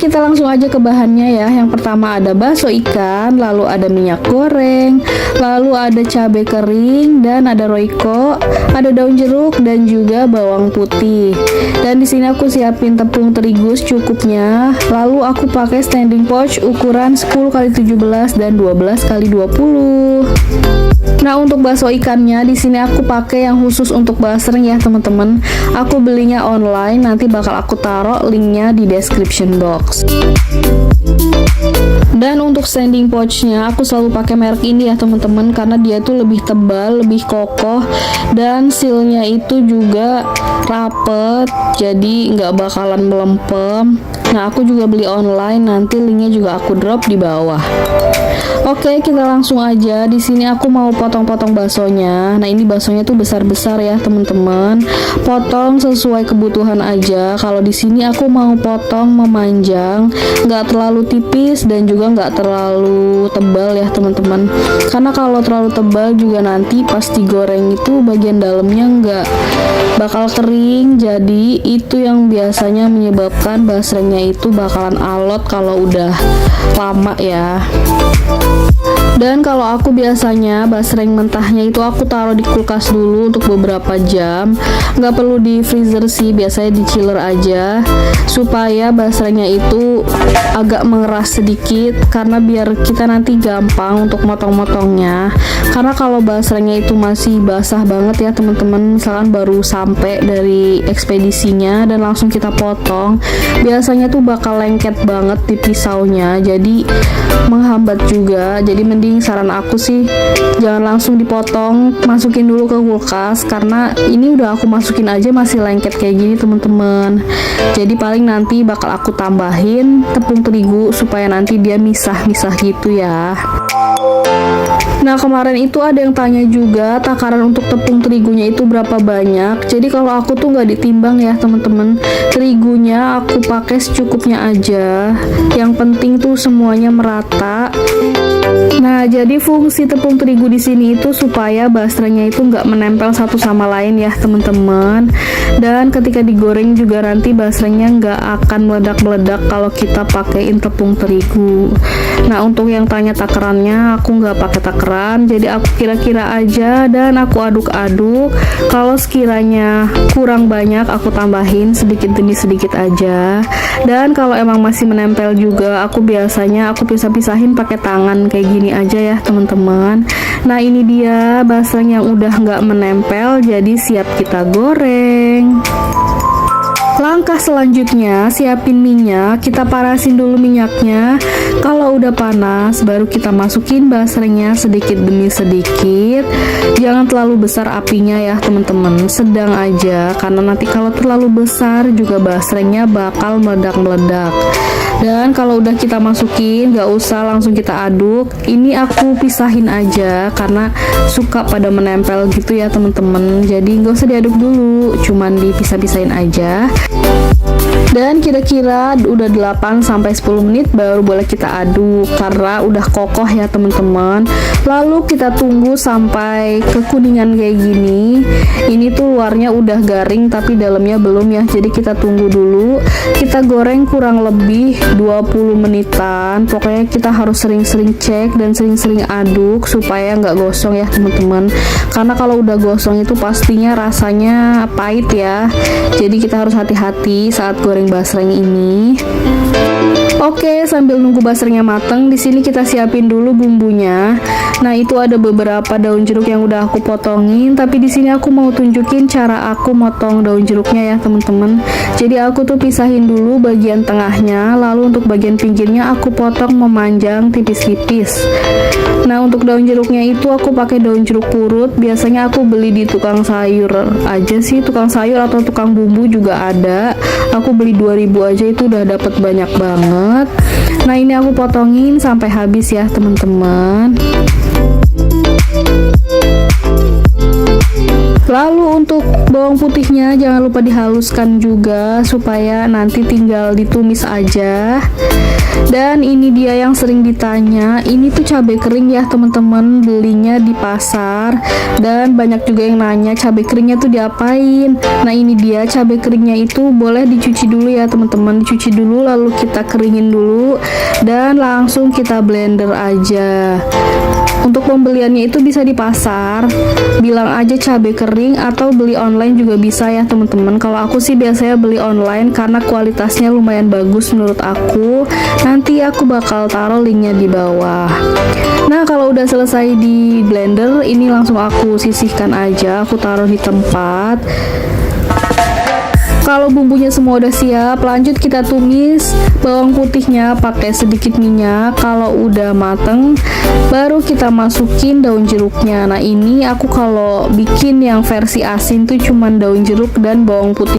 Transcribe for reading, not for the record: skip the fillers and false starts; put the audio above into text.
kita langsung aja ke bahannya ya. Yang pertama ada bakso ikan, lalu ada minyak goreng, lalu ada cabai kering dan ada roiko, ada daun jeruk dan juga bawang putih. Dan di sini aku siapin tepung terigu secukupnya. Lalu aku pakai standing pouch ukuran 10x17 dan 12x20. Nah, untuk bakso ikannya di sini aku pakai yang khusus untuk basreng ya teman-teman. Aku belinya online, nanti bakal aku taruh linknya di description box. Dan untuk standing pouchnya aku selalu pakai merek ini ya teman-teman, karena dia tuh lebih tebal, lebih kokoh, dan sealnya itu juga rapet, jadi nggak bakalan melempem. Nah, aku juga beli online, nanti linknya juga aku drop di bawah. Oke, kita langsung aja. Di sini aku mau potong-potong baksonya. Nah, ini baksonya tuh besar-besar ya teman-teman. Potong sesuai kebutuhan aja. Kalau di sini aku mau potong memanjang, nggak terlalu tipis dan juga nggak terlalu tebal ya teman-teman. Karena kalau terlalu tebal juga nanti pas digoreng itu bagian dalamnya nggak bakal kering. Jadi itu yang biasanya menyebabkan basrengnya itu bakalan alot kalau udah lama ya. Dan kalau aku biasanya basreng mentahnya itu aku taruh di kulkas dulu untuk beberapa jam. Nggak perlu di freezer sih, biasanya di chiller aja, supaya basrengnya itu agak mengeras sedikit, karena biar kita nanti gampang untuk motong-motongnya. Karena kalau basrengnya itu masih basah banget ya teman-teman, misalkan baru sampai dari ekspedisinya dan langsung kita potong, biasanya tuh bakal lengket banget di pisaunya, jadi menghambat juga. Jadi mending saran aku sih jangan langsung dipotong, masukin dulu ke kulkas, karena ini udah aku masukin aja masih lengket kayak gini teman-teman. Jadi paling nanti bakal aku tambahin tepung terigu supaya nanti dia misah-misah gitu ya. Nah, kemarin itu ada yang tanya juga takaran untuk tepung terigunya itu berapa banyak. Jadi kalau aku tuh nggak ditimbang ya teman-teman. Terigunya aku pakai secukupnya aja. Yang penting tuh semuanya merata. Nah, jadi fungsi tepung terigu di sini itu supaya basrengnya itu nggak menempel satu sama lain ya teman-teman. Dan ketika digoreng juga nanti basrengnya nggak akan meledak-meledak kalau kita pakein tepung terigu. Nah, untuk yang tanya takarannya, aku nggak pakai takaran, jadi aku kira-kira aja dan aku aduk-aduk. Kalau sekiranya kurang banyak, aku tambahin sedikit demi sedikit aja. Dan kalau emang masih menempel juga, aku biasanya aku pisah-pisahin pakai tangan kayak gini aja ya teman-teman. Nah, ini dia basreng yang udah nggak menempel, jadi siap kita goreng. Langkah selanjutnya, siapin minyak, kita panasin dulu minyaknya. Kalau udah panas, baru kita masukin basrengnya sedikit demi sedikit. Jangan terlalu besar apinya ya teman-teman, sedang aja, karena nanti kalau terlalu besar juga basrengnya bakal meledak-meledak. Dan kalau udah kita masukin, gak usah langsung kita aduk. Ini aku pisahin aja, karena suka pada menempel gitu ya teman-teman. Jadi gak usah diaduk dulu, cuman dipisah-pisahin aja. Dan kira-kira udah 8-10 menit baru boleh kita aduk, karena udah kokoh ya teman-teman. Lalu kita tunggu sampai kekuningan kayak gini. Ini tuh luarnya udah garing tapi dalamnya belum ya, jadi kita tunggu dulu. Kita goreng kurang lebih 20 menitan. Pokoknya kita harus sering-sering cek dan sering-sering aduk supaya nggak gosong ya teman-teman. Karena kalau udah gosong itu pastinya rasanya pahit ya. Jadi kita harus hati-hati saat goreng basreng ini. Oke, sambil nunggu basrengnya mateng, di sini kita siapin dulu bumbunya. Nah, itu ada beberapa daun jeruk yang udah aku potongin, tapi di sini aku mau tunjukin cara aku motong daun jeruknya ya, teman-teman. Jadi aku tuh pisahin dulu bagian tengahnya, lalu untuk bagian pinggirnya aku potong memanjang tipis-tipis. Nah, untuk daun jeruknya itu aku pakai daun jeruk purut. Biasanya aku beli di tukang sayur aja sih, tukang sayur atau tukang bumbu juga ada. Aku beli 2000 aja itu udah dapet banyak banget. Nah, ini aku potongin sampai habis ya teman-teman. Lalu untuk bawang putihnya jangan lupa dihaluskan juga supaya nanti tinggal ditumis aja. Dan ini dia yang sering ditanya, ini tuh cabai kering ya teman-teman, belinya di pasar. Dan banyak juga yang nanya cabai keringnya tuh diapain. Nah ini dia cabai keringnya itu boleh dicuci dulu ya teman-teman, dicuci dulu lalu kita keringin dulu dan langsung kita blender aja. Untuk pembeliannya itu bisa di pasar, bilang aja cabai kering atau beli online juga bisa ya teman-teman. Kalau aku sih biasanya beli online karena kualitasnya lumayan bagus menurut aku. Nanti aku bakal taruh linknya di bawah. Nah kalau udah selesai di blender, ini langsung aku sisihkan aja, aku taruh di tempat. Kalau bumbunya semua udah siap, lanjut kita tumis bawang putihnya pakai sedikit minyak. Kalau udah mateng, baru kita masukin daun jeruknya. Nah ini aku kalau bikin yang versi asin tuh cuman daun jeruk dan bawang putih